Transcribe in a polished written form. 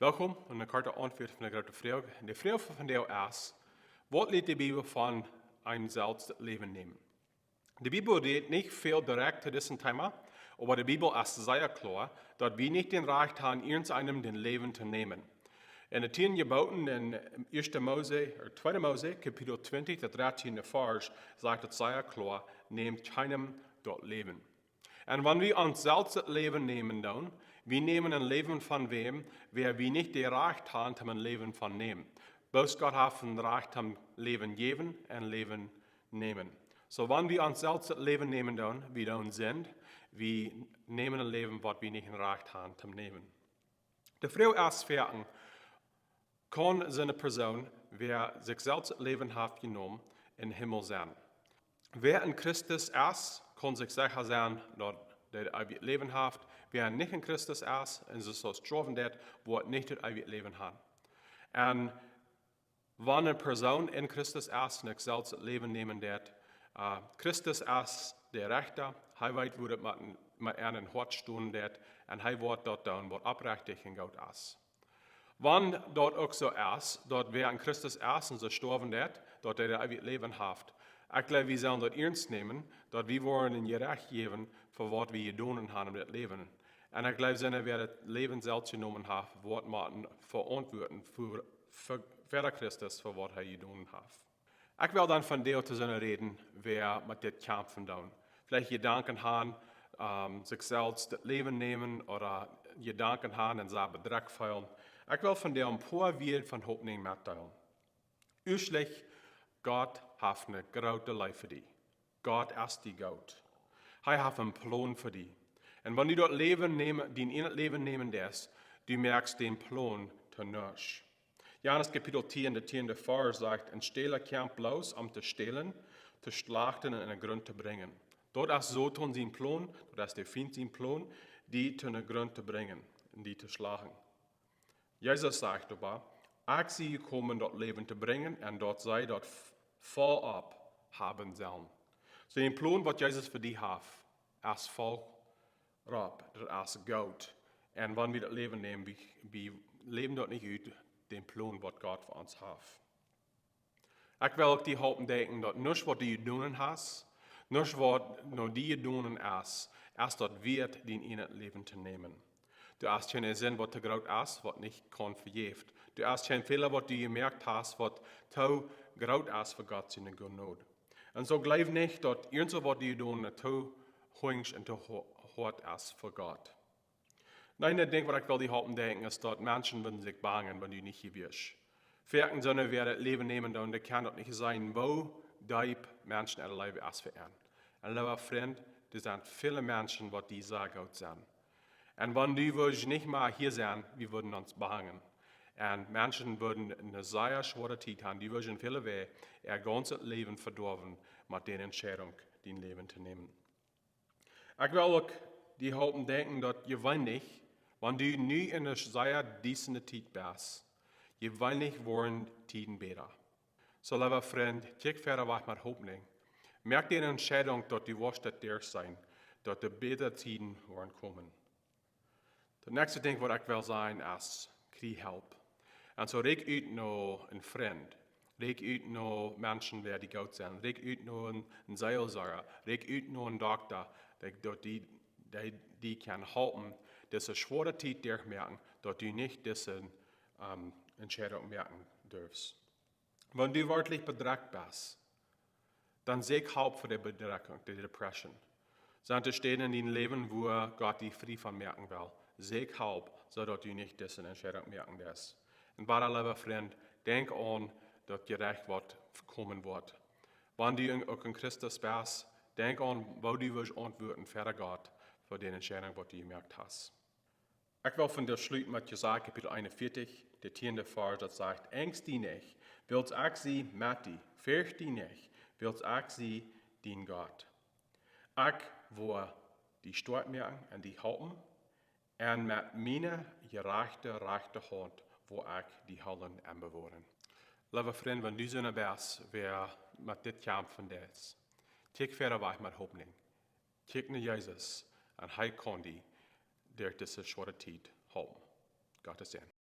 Welkom en een korte antwoord van de grote vraag. De vraag van vandaag is, wat leert de Bibel van een zelfs leven nemen? De Bibel redet nicht viel direkt zu diesem Thema, aber die Bibel ist sehr klar, dass wir nicht den Recht haben, irgendeinem den Leben zu nehmen. In den 10 Geboten in 1. Mose, oder 2. Mose, Kapitel 20, der 13. Vers, sagt es sehr klar, nehmt keinem dort Leben. Und wenn wir uns selbst das Leben nehmen, dann, wir nehmen ein Leben von wem, wer wir nicht das Recht haben, ein Leben von nehmen. Bloß Gott hat ein Recht, ein Leben geben und Leben nehmen. So, wenn wir uns selbst das Leben nehmen, dann, wie dann sind, wir nehmen ein Leben, was wir nicht ein Recht haben, zu nehmen. Die Frau erst fragen, kann so eine Person, wer sich selbst das Leben hat genommen, im Himmel sein? Wer in Christus ist, kann sich sicher sein, dass er ein Leben hat. Wer nicht in Christus ist, und so gestorben wird, wird nicht das ewige Leben haben. Und wenn eine Person in Christus ist, nicht selbst das Leben nehmen wird, Christus ist der Rechter, er weiß, wo das mit einem Hort stehen wird, und er wird dort tun, was abrechtig in Gott ist. Wenn dort auch so ist, dort wer in Christus ist und so gestorben wird, dort er ein Leben hat, ich glaube, wir sollen das ernst nehmen, dass wir wollen in Recht geben, für was wir getan haben in das Leben. Und ich glaube, wenn wir das Leben selbst genommen haben, wird man verantworten für Christus, für was er getan hat. Ich will dann von dir zu reden, wer mit dem kämpfen dann. Vielleicht Gedanken haben, sich selbst das Leben nehmen oder Gedanken haben und sich Betrag feiern. Ich will von dir ein paar Wege von Hoffnung mitteilen. Üschlich, Gott hat eine große Life für dich. Gott ist die Gott. Er hat einen Plan für dich. Und wenn du dort Leben nehmen, die in das Leben nehmen darfst, du merkst den Plan zu nicht. Johannes Kapitel 10, der 10. Vers sagt, ein Stehler kommt bloß, um zu stehlen, zu schlachten und in den Grund zu bringen. Dort ist so tun sie einen Plan, dort ist der Feind sein Plan, die zu den Grund zu bringen und die zu schlagen. Jesus sagt aber, ich sie gekommen, dort Leben zu bringen und dort sei dort vorab haben sollen. So den Plan, was Jesus für dich hat, ist vorab, das ist Gott. Und wenn wir das Leben nehmen, wir leben dort nicht ut den Plan, was Gott für uns hat. Ich will auch die Hoffnung denken, dass nicht, was du getan hast, nicht, was nur die getan ist, erst dort wird, den in das Leben zu nehmen. Du hast keinen Sinn, was du groß ist, was nicht kann verjäft. Du hast keinen Fehler, was du gemerkt hast, was zu groß ist für Gott seine Gnade. Und so glaub nicht, dass irgendwas, was du getan hast, zu hoch und zu hart ist für Gott. Nein, ich denke, was ich will die Hoffnung denken, ist, dass Menschen würden sich bangen, wenn du nicht hier bist. Vielleicht sollen wir das Leben nehmen, und das kann doch nicht sein, wo die Menschen in der Leben ist für ihn. Und lieber Freund, es sind viele Menschen, die dieser Gott sind. Und wenn du würdest nicht mal hier sein, wir würden uns behangen. Und Menschen würden eine sehr schwere Zeit haben, die würden viele Wege ihr ganzes Leben verdorben, mit der Entscheidung, dein Leben zu nehmen. Ich will auch die Hoffnung denken, dass je nicht, wenn du nie in einer sehr decenten Zeit bist, je nicht wollen Tiden besser. So, lieber Freund, check verder was mit Hoffnung. Merk dir Entscheidung, dass du wirst dir sein, dass die bessere Tiden wollen kommen. Das nächste Ding, was ich will sagen, ist, krieg Hilfe. Und so reik uit noch ein Freund, reik uit noch Menschen, die Gott sind, reik uit noch ein Seelsorger, reik uit noch ein Doktor, die kann helfen, diese schwere Zeit durchmerken, dass du nicht diese Entscheidung merken darfst. Wenn du wirklich bedrückt bist, dann seek Hilfe für die Bedrückung, die Depression. Sondern stehen in deinem Leben, wo Gott dich frei von merken will. Seek Hilfe, sodass du nicht diese Entscheidung merken darfst. Und wahre, lieber Freund, denk an, dass gerecht wird kommen wird. Wenn du auch in Christus bist, denk an, wo du wirst antworten für Gott, für die Entscheidung, die du gemerkt hast. Ich will von der Schluss mit Jesaja Kapitel 41, der 10. Vers, das sagt, Ängst die nicht, willst ich sie mit dir, fürcht die nicht, willst ich sie den Gott. Ich will die Stort merken und die halten, und mit meiner gerechte Hand, wo ich die Hallen bewahren. Liebe Freund, wenn du so eine bist, wer mit dit kämpfen ist, kijk verder weg mit Hoffnung. Kijk naar Jesus, und er kann die durch diese schwere Zeit halten. Gottes Segen.